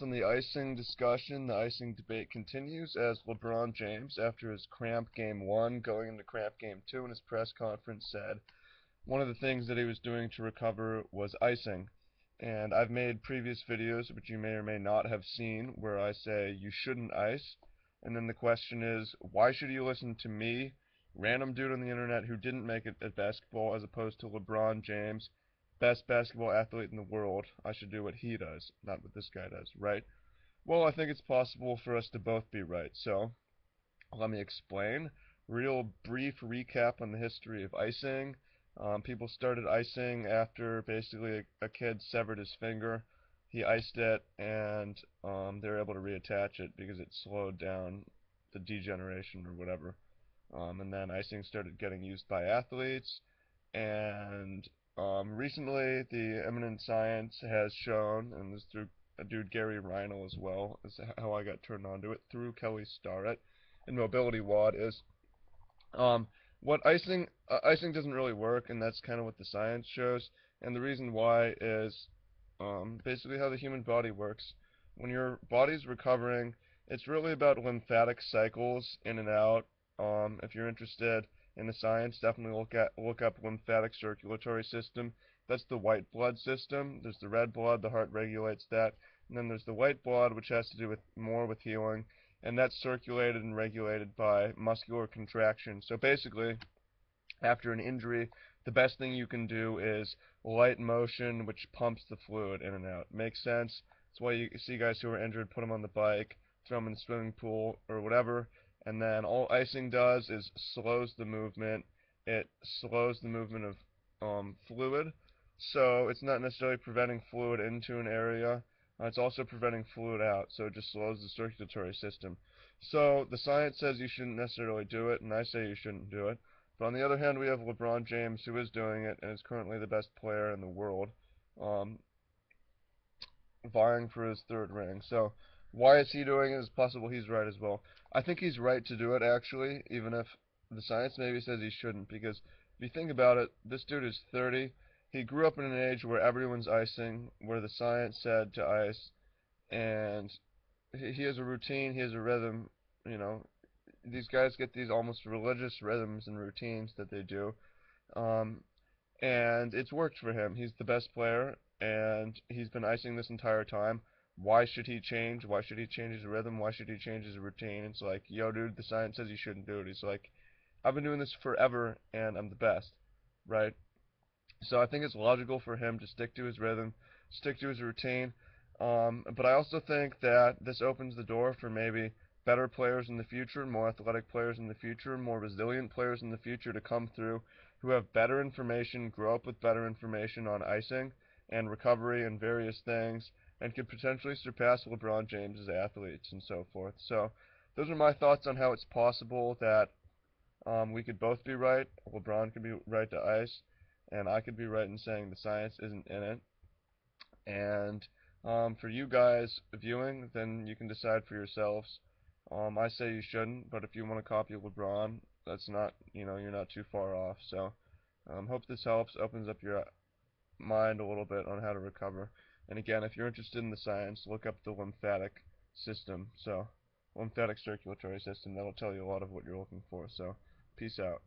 In the icing discussion, the icing debate continues as LeBron James, after his cramp game 1, going into cramp game 2 in his press conference, said one of the things that he was doing to recover was icing. And I've made previous videos, which you may or may not have seen, where I say you shouldn't ice. And then the question is, why should you listen to me, random dude on the internet who didn't make it at basketball, as opposed to LeBron James, best basketball athlete in the world? I should do what he does, not what this guy does, right? Well, I think it's possible for us to both be right. So, let me explain. Real brief recap on the history of icing. People started icing after basically a kid severed his finger. He iced it, and they were able to reattach it because it slowed down the degeneration or whatever. And then icing started getting used by athletes, and recently the eminent science has shown, and this is through a dude Gary Reinl as well, is how I got turned on to it, through Kelly Starrett and Mobility WOD, is um, what icing doesn't really work, and that's kind of what the science shows. And the reason why is basically how the human body works. When your body's recovering, it's really about lymphatic cycles in and out. If you're interested in the science, definitely look up lymphatic circulatory system. That's the white blood system. There's the red blood, the heart regulates that, and then there's the white blood, which has to do with more with healing, and that's circulated and regulated by muscular contraction. So basically, after an injury, the best thing you can do is light motion, which pumps the fluid in and out. Makes sense? That's why you see guys who are injured, put them on the bike, throw them in the swimming pool or whatever, and then all icing does is slows the movement. It slows the movement of fluid, so it's not necessarily preventing fluid into an area. It's also preventing fluid out, so it just slows the circulatory system. So the science says you shouldn't necessarily do it, and I say you shouldn't do it. But on the other hand, we have LeBron James, who is doing it and is currently the best player in the world, um, vying for his third ring. So why is he doing it? It's possible he's right as well. I think he's right to do it, actually, even if the science maybe says he shouldn't, because if you think about it, this dude is 30. He grew up in an age where everyone's icing, where the science said to ice, and he has a routine, he has a rhythm, you know. These guys get these almost religious rhythms and routines that they do, um, and it's worked for him. He's the best player, and he's been icing this entire time. Why should he change? Why should he change his rhythm? Why should he change his routine? It's like, yo, dude, the science says you shouldn't do it. He's like, I've been doing this forever, and I'm the best, right? So I think it's logical for him to stick to his rhythm, stick to his routine. But I also think that this opens the door for maybe better players in the future, more athletic players in the future, more resilient players in the future to come through who have better information, grow up with better information on icing and recovery and various things, and could potentially surpass LeBron James as athletes and so forth. So those are my thoughts on how it's possible that we could both be right. LeBron could be right to ice, and I could be right in saying the science isn't in it. And for you guys viewing, then you can decide for yourselves. I say you shouldn't, but if you want to copy LeBron, that's not, you're not too far off. So, hope this helps, opens up your mind a little bit on how to recover. And again, if you're interested in the science, look up the lymphatic system. So, lymphatic circulatory system, that'll tell you a lot of what you're looking for. So, peace out.